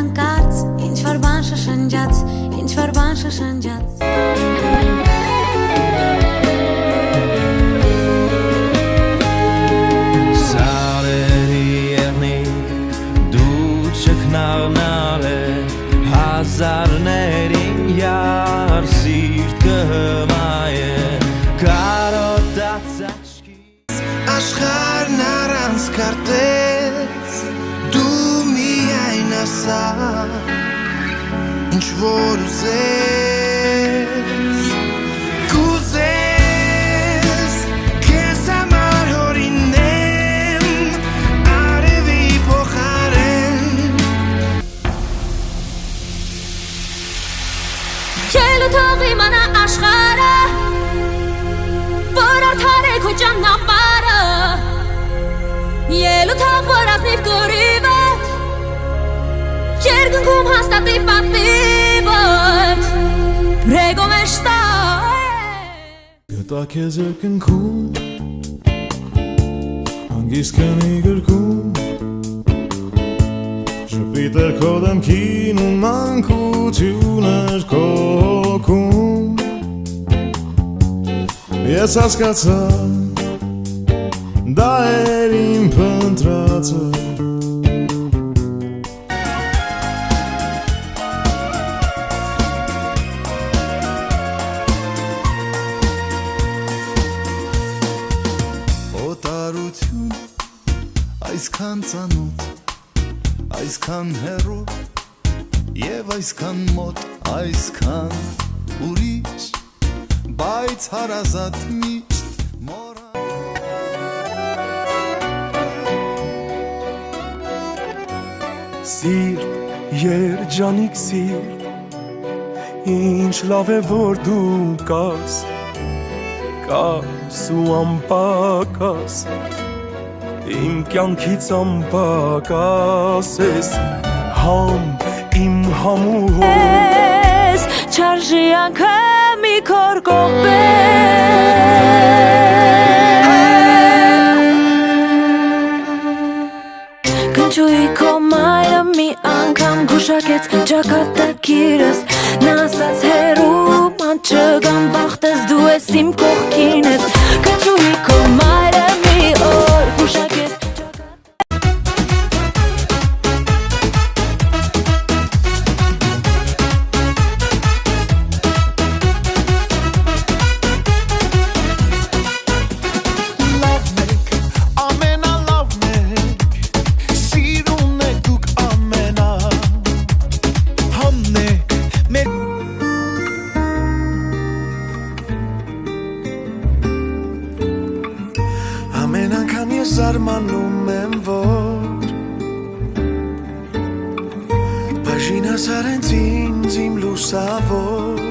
հանկարծ ինչ-որ բան շշնջաց, ինչ-որ բան շշնջաց Սարերի եղնիկ դու չքնաղնալ է Հազարներին յար սիրտ կհմայ է Կարոտած աչքի Աշխարհն առանց քարտեզ Դու միայն ասա Ինչ որ ուզես Կուզես Քեզ համար հորինեմ Արևի փոխարեն Չելու թող իմանա աշխարհը Որ արդար է քո ճանապարհը Ելու թող որ ազնիվ կռիվդ Երկնքում հաստատի պատիվդ Պրեգո մեշտա Գտա քեզ երկնքում Հանգիստ կնի գրքում Շպիտ էր քո դեմքին ու մանկություն էր քո հոգում Ես հասկացա Դա էր իմ փնտրածը Օտարություն Այսքան ծանոթ Այսքան հեռու Եվ այսքան մոտ Այսքան ուրիշ Բայց հարազատ միշտ մորա Սիրտ, երջանիկ սիրտ Ինչ լավ է որ դու կաս Կաս ու ամպակաս Իմ կյանքից ամպակաս ես Համ իմ համուհ Ես չարժի անգամ մի քոր կողպել Կնչուի քո մայրը մի անգամ գուշակեց ճակատագիրս Նա ասաց հերու ման չգամ բախտես դու ես իմ կողքին ես Կնչուի քո մայրը մի օր գուշակեց Զարմանում եմ որ Բաժինս արենց ինձ իմ լուսավոր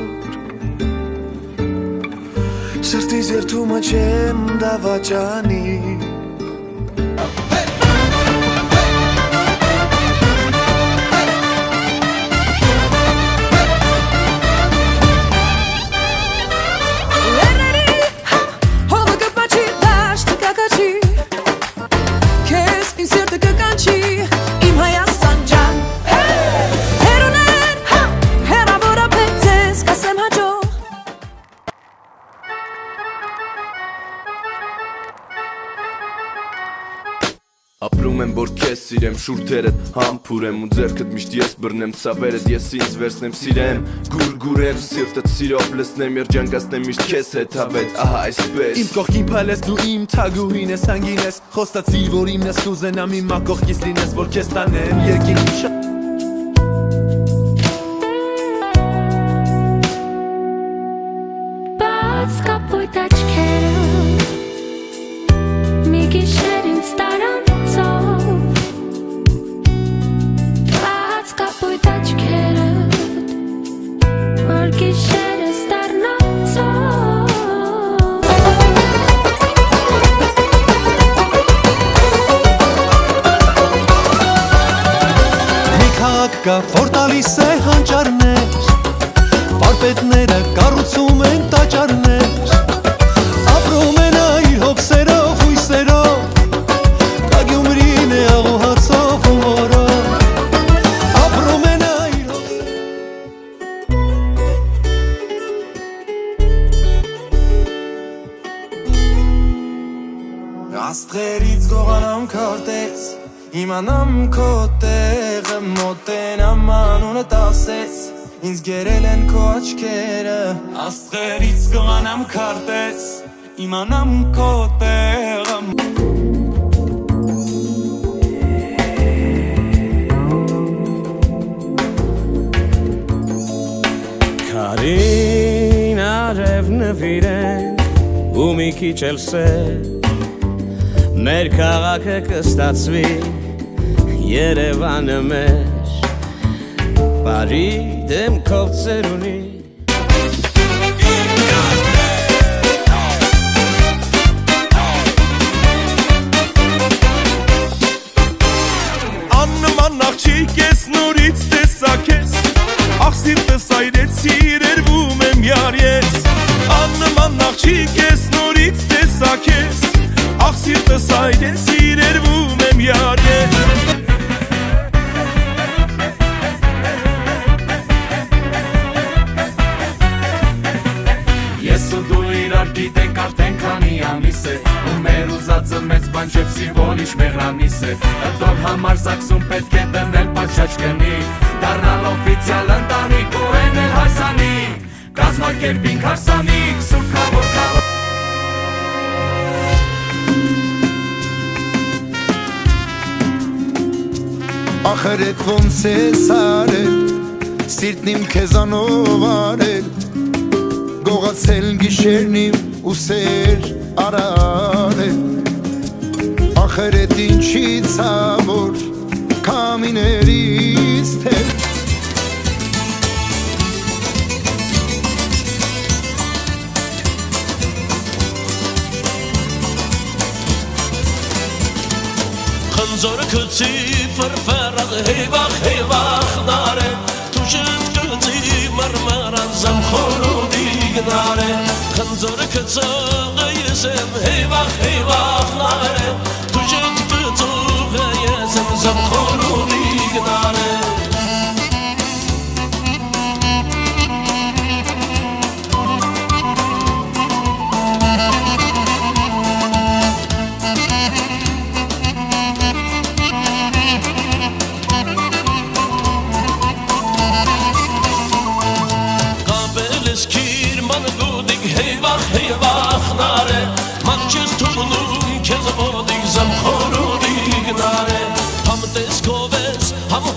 Սրտիս երթումը չեմ դավաճանի Ապրում եմ որ քեզ սիրեմ շուրթերդ համբուրեմ ու ձեռքդ միշտ ես բռնեմ ցավերդ ես ինձ վերցնեմ սիրեմ գուրգուրեմ սիրտդ սիրով լցնեմ երջանկացնեմ միշտ քեզ հետ հավետ ահա այսպես Իմ կողքին փալես դու իմ թագուհին ես հանգին ես խոստացի որ իմն ես կուզենամ իմ կողքից լինես որ քեզ տանեմ երկինքի Բաց կապույտ աչքերը մի գիշեր ինձ տարան Կա որ տալիս է հանճարներ Վարպետները կառուցում են տաճարներ Ապրում են այր հոգսերով հույսերով Կագյումրին է աղոհացով ու մորով Ապրում Իմանամ քո տեղը մոտենամ անունդ ասես Ինձ գերել են քո աչքերը Աստղերից կղանամ քարտես Իմանամ քո տեղը Քարին արև նվիրեն ու մի քիչ էլ սեր Մեր քաղաքը կստացվի Երևանը մեր Բարի դեմքով ծերունի Աննման աղջիկ ես նորից տեսակ ես Աղ սիրտս այրեց սիրերվում եմ յար ես Աննման աղջիկ ես նորից տեսակ ես Աղ սիրտս այրեց սիրերվում եմ յար ես Ես ու դու իրար գիտենք արդեն քանի ամիս է Ու մեր ուզածը մեծ բան չէ վսիվոլ իշ մեղրանիս է Ըտոր համար սաքսում պետք է դնել պատշաչ կնի Դառնալ օֆիցիալ ընտանիք ու էնել հասանիք Կազմակերպինք հարսանիք սուրբ քավոր քավոր Ախրետ ոնց ես արել Սիրտն իմ քեզանով արել Գողացել գիշերն իմ ու սեր արարել Ախրետ ինչի ցավոր Կամիներից թե Խնձորը քծի ֆրֆրած հեվախ նարե Թուժտ քծի մրմրան զամխորոդի գնարե Խնձորը քծողը ես եմ հեվախ նարե Թուժտ քծողը ես եմ զամխորոդի գնարե Հեվախ նարե Մակչես թողնում քեզ մոդիկ զամխորոդի գնարե Համ տեսքով ես, համ